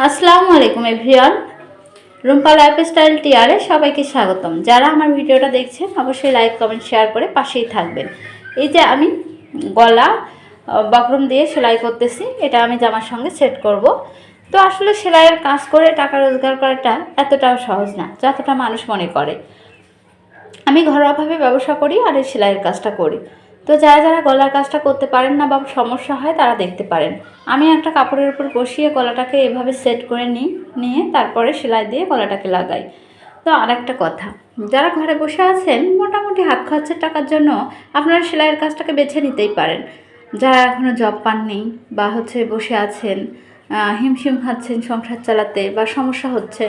আসসালামু আলাইকুম everyone. Rumpa lifestyle টিয়ারে সবাইকে স্বাগতম। যারা আমার ভিডিওটা দেখছেন অবশ্যই লাইক কমেন্ট শেয়ার করে পাশেই থাকবেন। এই যে আমি গলা বক্রম দিয়ে সেলাই করতেছি, এটা আমি জামার সঙ্গে সেট করব। তো আসলে সেলাইয়ের কাজ করে টাকা রোজগার করাটা এতটাও সহজ না যতটা মানুষ মনে করে। আমি ঘরোয়াভাবে ব্যবসা করি আর এই সেলাইয়ের কাজটা করি। তো যারা যারা গলার কাজটা করতে পারেন না বা সমস্যা হয় তারা দেখতে পারেন। আমি একটা কাপড়ের উপর বসিয়ে গলাটাকে এভাবে সেট করে নিয়ে তারপরে সেলাই দিয়ে গলাটাকে লাগাই। তো আর একটা কথা, যারা ঘরে বসে আছেন মোটামুটি হাত খরচের টাকার জন্য আপনারা সেলাইয়ের কাজটাকে বেছে নিতেই পারেন। যারা এখনও জব পাননি বা বসে আছেন, হিমশিম খাচ্ছেন সংসার চালাতে বা সমস্যা হচ্ছে,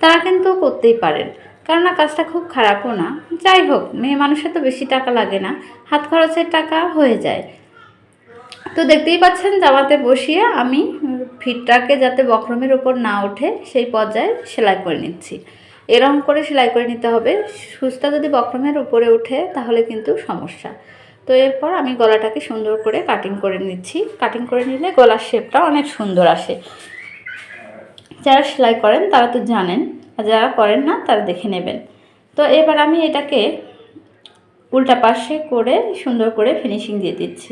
তারা কিন্তু করতেই পারেন। কেননা কাজটা খুব খারাপও না। যাই হোক, মেয়ে মানুষের তো বেশি টাকা লাগে না, হাত খরচের টাকা হয়ে যায়। তো দেখতেই পাচ্ছেন জামাতে বসিয়ে আমি ফিটটাকে যাতে বক্রমের ওপর না ওঠে সেই পর্যায়ে সেলাই করে নিচ্ছি। এরকম করে সেলাই করে নিতে হবে। সুচটা যদি বক্রমের উপরে ওঠে তাহলে কিন্তু সমস্যা। তো এরপর আমি গলাটাকে সুন্দর করে কাটিং করে নিচ্ছি। কাটিং করে নিলে গলার শেপটা অনেক সুন্দর আসে। যারা সেলাই করেন তারা তো জানেন, আর যারা করেন না তারা দেখে নেবেন। তো এবার আমি এটাকে উল্টা পাশে করে সুন্দর করে ফিনিশিং দিয়ে দিচ্ছি।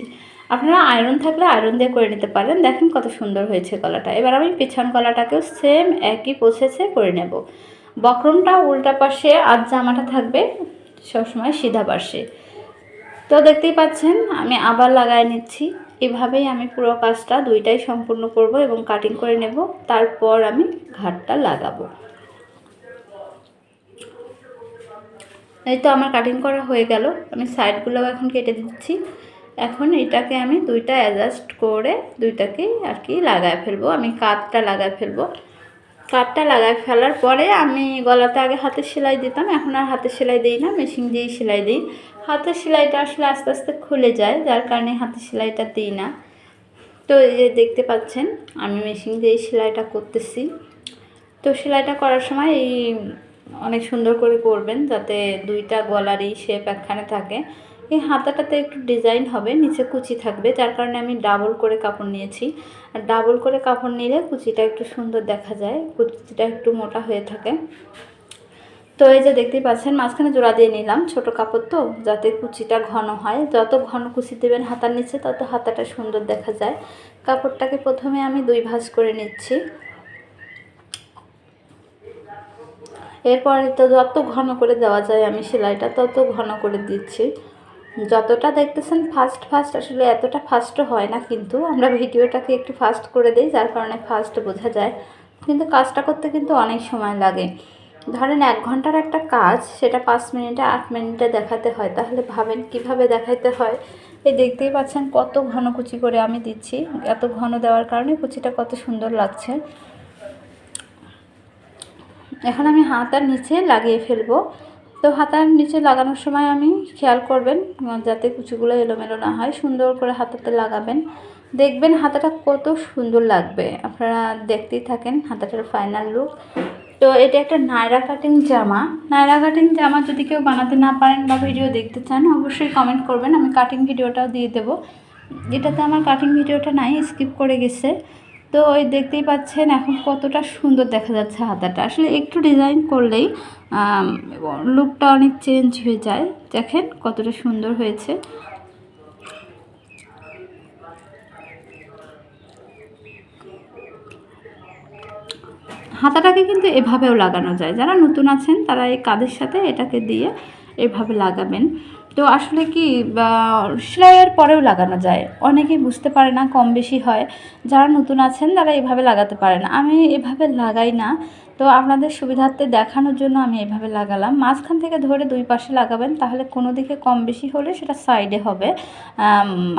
আপনারা আয়রন থাকলে আয়রন দিয়ে করে নিতে পারেন। দেখেন কত সুন্দর হয়েছে গলাটা। এবার আমি পেছন গলাটাকেও সেম একই প্রসেসে করে নেব। বক্রমটা উল্টা পাশে আর জামাটা থাকবে সবসময় সিধা পাশে। তো দেখতেই পাচ্ছেন আমি আবার লাগাই নিচ্ছি। এভাবেই আমি পুরো কাজটা দুইটাই সম্পূর্ণ করব এবং কাটিং করে নেব। তারপর আমি ঘাটটা লাগাবো। এই তো আমার কাটিং করা হয়ে গেল। আমি সাইডগুলো এখন কেটে দিচ্ছি। এখন এটাকে আমি দুইটা অ্যাডজাস্ট করে দুইটাকেই আর কি লাগায় ফেলবো। আমি কাটটা লাগায় ফেলবো। কাটটা লাগায় ফেলার পরে আমি গলাতে আগে হাতের সেলাই দিতাম, এখন আর হাতের সেলাই দিই না, মেশিন দিয়েই সেলাই দিই। হাতের সেলাইটা আসলে আস্তে আস্তে খুলে যায়, যার কারণে হাতের সেলাইটা দিই না। তো এই যে দেখতে পাচ্ছেন আমি মেশিন দিয়েই সেলাইটা করতেছি। তো সেলাইটা করার সময় এই অনেক সুন্দর করে করবেন যাতে দুইটা গলারই শেপ একখানে থাকে। এই হাতাটাতে একটু ডিজাইন হবে, নিচে কুচি থাকবে, যার কারণে আমি ডাবল করে কাপড় নিয়েছি। আর ডাবল করে কাপড় নিলে কুচিটা একটু সুন্দর দেখা যায়, কুচিটা একটু মোটা হয়ে থাকে। তো এই যে দেখতেই পাচ্ছেন মাঝখানে জোড়া দিয়ে নিলাম, ছোট কাপড় তো যাতে কুচিটা ঘন হয়। যত ঘন কুচি দেবেন হাতার নিচে তত হাতাটা সুন্দর দেখা যায়। কাপড়টাকে প্রথমে আমি দুই ভাঁজ করে নিচ্ছি। এরপরে তো যত ঘন করে দেওয়া যায় আমি সেলাইটা তত ঘন করে দিচ্ছি। যতটা দেখতেছেন ফাস্ট ফাস্ট, আসলে এতটা ফাস্টও হয় না, কিন্তু আমরা ভিডিওটাকে একটু ফাস্ট করে দিই যার কারণে ফাস্ট বোঝা যায়, কিন্তু কাজটা করতে কিন্তু অনেক সময় লাগে। ধরেন 1 ঘন্টার একটা কাজ, সেটা 5 মিনিটে 8 মিনিটে দেখাতে হয়, তাহলে ভাবেন কিভাবে দেখাইতে হয়। এই দেখতেই পাচ্ছেন কত ঘন কুচি করে আমি দিচ্ছি। এত ঘন দেওয়ার কারণে কুচিটা কত সুন্দর লাগছে। এখন আমি হাতার নিচে লাগিয়ে ফেলবো। তো হাতার নিচে লাগানোর সময় আমি খেয়াল করবেন যাতে কুচিগুলো এলোমেলো না হয়, সুন্দর করে হাতাতে লাগাবেন। দেখবেন হাতাটা কত সুন্দর লাগবে, আপনারা দেখতেই থাকেন হাতাটার ফাইনাল লুক। তো এটা একটা নায়রা কাটিং জামা। নায়রা কাটিং জামা যদি কেউ বানাতে না পারেন বা ভিডিও দেখতে চান অবশ্যই কমেন্ট করবেন, আমি কাটিং ভিডিওটাও দিয়ে দেবো। এটাতে আমার কাটিং ভিডিওটা নাই, স্কিপ করে গেছে। তো ওই দেখতেই পাচ্ছেন এখন কতটা সুন্দর দেখা যাচ্ছে হাতাটা। আসলে একটু ডিজাইন করলেই লুকটা অনেক চেঞ্জ হয়ে যায়। দেখেন কতটা সুন্দর হয়েছে। হাতাটাকে কিন্তু এভাবেও লাগানো যায়, যারা নতুন আছেন তারা এই কাঁধের সাথে এটাকে দিয়ে এভাবে লাগাবেন। তো আসলে কি সেলাইয়ের পরেও লাগানো যায়, অনেকেই বুঝতে পারে না, কম বেশি হয়। যারা নতুন আছেন তারা এভাবে লাগাতে পারেন, আমি এভাবে লাগাই না। তো আপনাদের সুবিধার্থে দেখানোর জন্য আমি এভাবে লাগালাম। মাঝখান থেকে ধরে দুই পাশে লাগাবেন, তাহলে কোনো দিকে কম বেশি হলে সেটা সাইডে হবে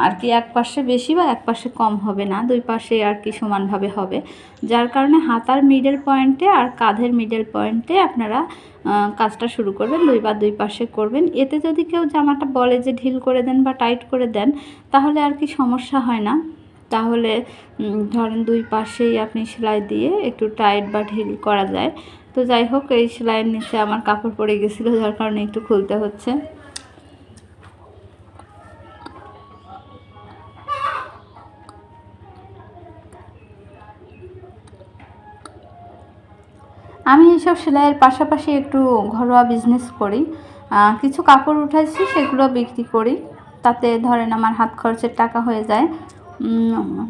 আর কি, এক পাশে বেশি বা এক পাশে কম হবে না, দুই পাশে আর কি সমানভাবে হবে। যার কারণে হাতার মিডল পয়েন্টে আর কাঁধের মিডল পয়েন্টে আপনারা কাজটা শুরু করবেন, দুই পাশে করবেন। এতে যদি কেউ জামাটা বলে যে ঢিল করে দেন বা টাইট করে দেন তাহলে আর কি সমস্যা হয় না। তাহলে ধরেন দুই পাশেই আপনি সেলাই দিয়ে একটু টাইট বা ঢিল করা যায়। তো যাই হোক, এই সেলাইয়ের নিচে আমার কাপড় পড়ে গেছিলো যার কারণে একটু খুলতে হচ্ছে। আমি এইসব সেলাইয়ের পাশাপাশি একটু ঘরোয়া বিজনেস করি। কিছু কাপড় উঠাইছি, সেগুলো বিক্রি করি। তাতে ধরেন আমার হাত খরচের টাকা হয়ে যায়,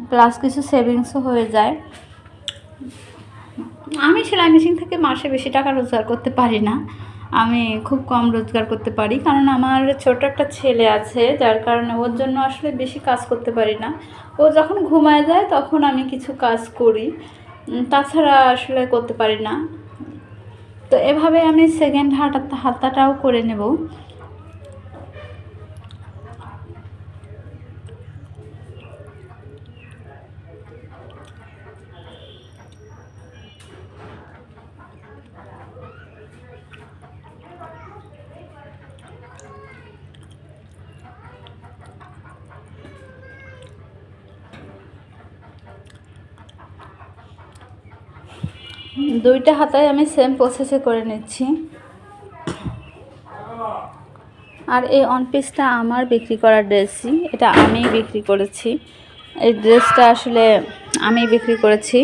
প্লাস কিছু সেভিংসও হয়ে যায়। আমি সেলাই মেশিন থেকে মাসে বেশি টাকা রোজগার করতে পারি না, আমি খুব কম রোজগার করতে পারি, কারণ আমার ছোট একটা ছেলে আছে, যার কারণে ওর জন্য আসলে বেশি কাজ করতে পারি না। ও যখন ঘুমায় যায় তখন আমি কিছু কাজ করি, তাছাড়া আসলে করতে পারি না। তো এভাবে আমি সেকেন্ড হাতাটাও করে নেব। দুইটা হাতায় আমি সেম প্রসেসে করে নিচ্ছি। আর এই অন পিসটা আমার বিক্রি করা ড্রেসই, এটা আমিই বিক্রি করেছি। এই ড্রেসটা আসলে আমি বিক্রি করেছি।